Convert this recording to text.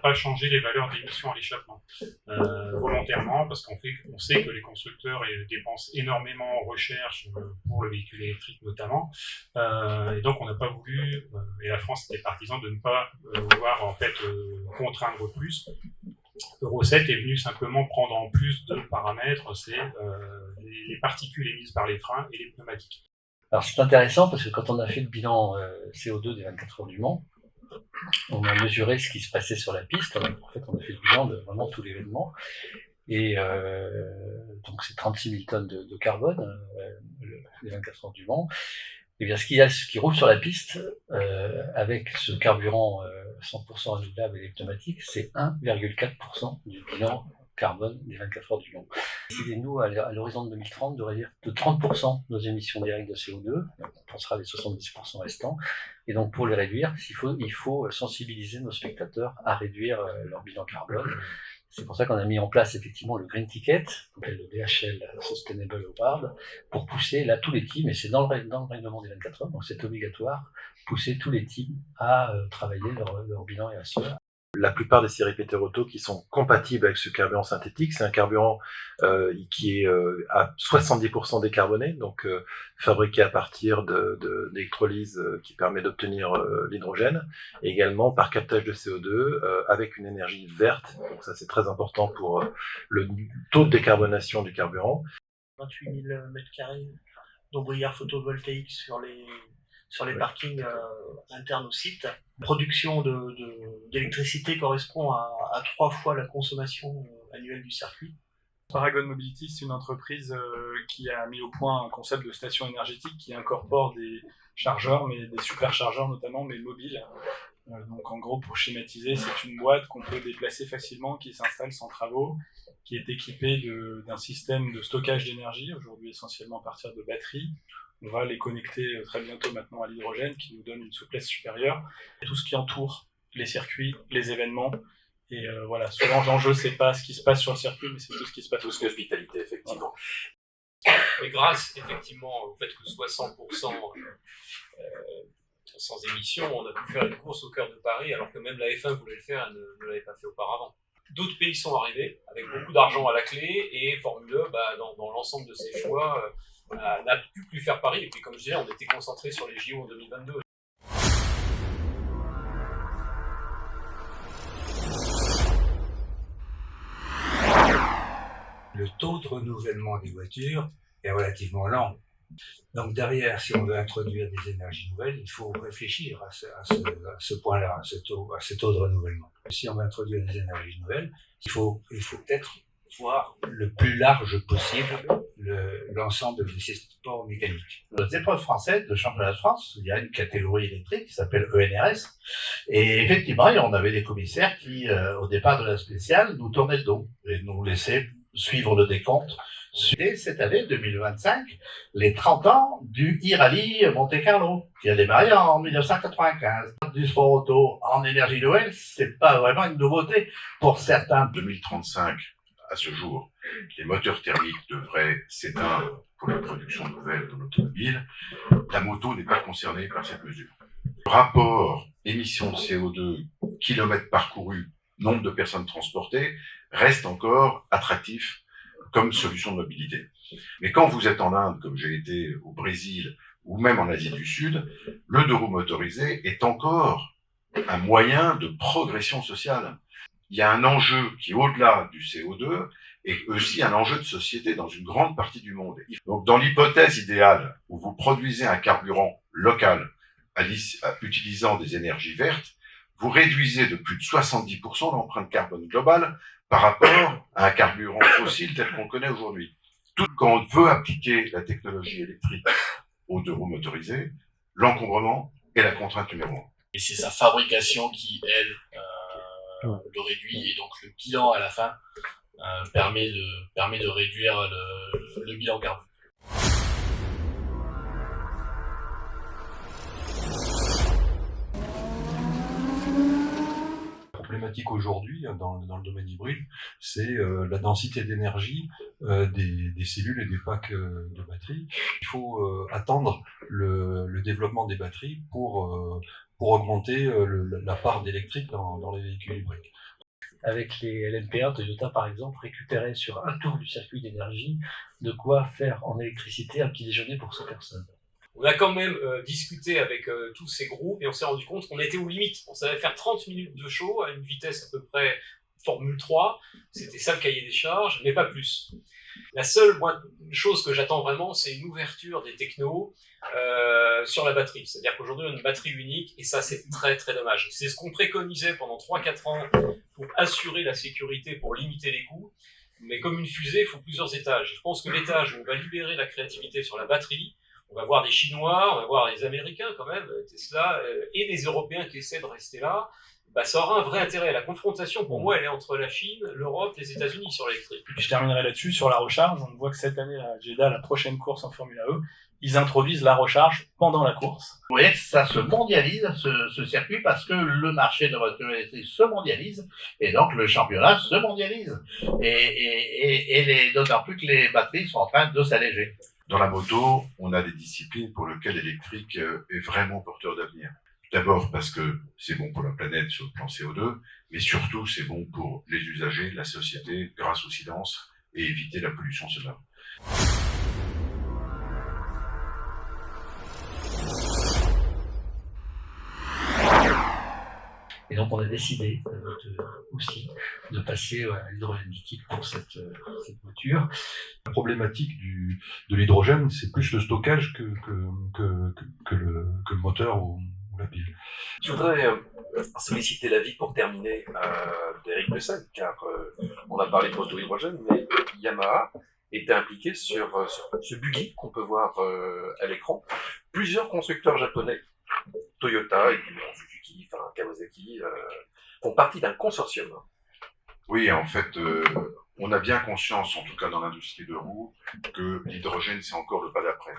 pas changé les valeurs d'émission à l'échappement volontairement, parce qu'on sait que les constructeurs dépensent énormément en recherche pour le véhicule électrique notamment, et donc on n'a pas voulu, et la France était partisan de ne pas vouloir en fait contraindre plus. Euro 7 est venu simplement prendre en plus de paramètres, c'est les particules émises par les freins et les pneumatiques. Alors c'est intéressant parce que quand on a fait le bilan CO2 des 24 heures du Mans, on a mesuré ce qui se passait sur la piste. En fait, on a fait le bilan de vraiment tout l'événement. Et donc c'est 36 000 tonnes de carbone, les 24 heures du Mans. Et bien ce qui roule sur la piste, avec ce carburant 100% renouvelable et pneumatique, c'est 1,4% du bilan carbone des 24 heures du Mans. Décidez-nous à l'horizon de 2030 de réduire de 30% nos émissions directes de CO2, donc on pensera les 70% restants, et donc pour les réduire, il faut sensibiliser nos spectateurs à réduire leur bilan carbone. C'est pour ça qu'on a mis en place effectivement le Green Ticket, le DHL Sustainable Award, pour pousser là tous les teams, et c'est dans le règlement des 24 heures, donc c'est obligatoire, pousser tous les teams à travailler leur bilan RSE. La plupart des séries Peter Otto qui sont compatibles avec ce carburant synthétique, c'est un carburant qui est à 70% décarboné, donc fabriqué à partir d'électrolyse qui permet d'obtenir l'hydrogène, et également par captage de CO2 avec une énergie verte, donc ça c'est très important pour le taux de décarbonation du carburant. 28 000 m² d'ombrières photovoltaïques sur les parkings internes au site. La production d'électricité correspond à 3 fois la consommation annuelle du circuit. Paragon Mobility, c'est une entreprise qui a mis au point un concept de station énergétique qui incorpore des chargeurs, mais des superchargeurs notamment, mais mobiles. Donc en gros, pour schématiser, c'est une boîte qu'on peut déplacer facilement, qui s'installe sans travaux, qui est équipée d'un système de stockage d'énergie, aujourd'hui essentiellement à partir de batteries. On va les connecter très bientôt maintenant à l'hydrogène, qui nous donne une souplesse supérieure. Et tout ce qui entoure les circuits, les événements. Et voilà, souvent l'enjeu, c'est pas ce qui se passe sur le circuit, mais c'est tout ce qui se passe. Tout ce qu'hospitalité, effectivement. Mais grâce, effectivement, au fait que ce soit 100% sans émission, on a pu faire une course au cœur de Paris, alors que même la F1 voulait le faire, elle ne l'avait pas fait auparavant. D'autres pays sont arrivés, avec beaucoup d'argent à la clé, et Formule 1, dans l'ensemble de ses choix, n'a pu plus faire Paris. Et puis, comme je disais, on était concentré sur les JO en 2022. Le taux de renouvellement des voitures est relativement lent. Donc derrière, si on veut introduire des énergies nouvelles, il faut réfléchir à ce point-là, à ce taux de renouvellement. Si on veut introduire des énergies nouvelles, il faut peut-être voir le plus large possible l'ensemble des supports mécaniques. Dans les épreuves françaises de championnat de France, il y a une catégorie électrique qui s'appelle ENRS. Et effectivement, on avait des commissaires qui, au départ de la spéciale, nous tournaient le dos et nous laissaient suivre le décompte. Et cette année, 2025, les 30 ans du e-rallye Monte-Carlo, qui a démarré en 1995. Du sport auto en énergie nouvelle, c'est pas vraiment une nouveauté pour certains. 2035, à ce jour, les moteurs thermiques devraient s'éteindre pour la production nouvelle de l'automobile. La moto n'est pas concernée par cette mesure. Le rapport émissions de CO2, kilomètres parcourus, nombre de personnes transportées, reste encore attractif comme solution de mobilité. Mais quand vous êtes en Inde, comme j'ai été au Brésil, ou même en Asie du Sud, le 2 roues motorisé est encore un moyen de progression sociale. Il y a un enjeu qui est au-delà du CO2 et aussi un enjeu de société dans une grande partie du monde. Donc dans l'hypothèse idéale où vous produisez un carburant local utilisant des énergies vertes, vous réduisez de plus de 70% l'empreinte carbone globale par rapport à un carburant fossile tel qu'on le connaît aujourd'hui. Tout quand on veut appliquer la technologie électrique aux 2 roues motorisées, l'encombrement est la contrainte numéro 1. Et c'est sa fabrication qui, elle, le réduit, et donc le bilan à la fin permet de réduire le bilan carbone. La problématique aujourd'hui dans le domaine hybride, c'est la densité d'énergie des cellules et des packs de batteries. Il faut attendre le développement des batteries pour augmenter la part d'électrique dans les véhicules hybrides. avec les LMP1, Toyota par exemple, récupérait sur un tour du circuit d'énergie de quoi faire en électricité un petit déjeuner pour 100 personnes. On a quand même discuté avec tous ces groupes et on s'est rendu compte qu'on était aux limites. On savait faire 30 minutes de show à une vitesse à peu près Formule 3, c'était ça le cahier des charges, mais pas plus. La seule chose que j'attends vraiment, c'est une ouverture des technos sur la batterie. C'est-à-dire qu'aujourd'hui, on a une batterie unique, et ça, c'est très très dommage. C'est ce qu'on préconisait pendant 3-4 ans pour assurer la sécurité, pour limiter les coûts. Mais comme une fusée, il faut plusieurs étages. Je pense que l'étage où on va libérer la créativité sur la batterie, on va voir des Chinois, on va voir des Américains quand même, Tesla, et des Européens qui essaient de rester là, bah, ça aura un vrai intérêt. La confrontation, pour moi, elle est entre la Chine, l'Europe, les États-Unis sur l'électrique. Je terminerai là-dessus, sur la recharge. On voit que cette année, à Jeddah, la prochaine course en Formule E, ils introduisent la recharge pendant la course. Vous voyez que ça se mondialise, ce circuit, parce que le marché de la voiture électrique se mondialise, et donc le championnat se mondialise. D'autant plus que les batteries sont en train de s'alléger. Dans la moto, on a des disciplines pour lesquelles l'électrique est vraiment porteur d'avenir. D'abord parce que c'est bon pour la planète sur le plan CO2, mais surtout c'est bon pour les usagers, la société, grâce au silence, et éviter la pollution sonore. Et donc on a décidé aussi de passer à l'hydrogène liquide pour cette voiture. La problématique de l'hydrogène, c'est plus le stockage que le moteur ou la pile. Je voudrais solliciter l'avis pour terminer d'Éric Bessel, car on a parlé de moto hydrogène, mais Yamaha était impliqué sur ce buggy qu'on peut voir à l'écran. Plusieurs constructeurs japonais, Toyota et puis Suzuki, enfin Kawasaki, font partie d'un consortium. Oui, en fait, on a bien conscience, en tout cas dans l'industrie de roues, que l'hydrogène c'est encore le pas d'après.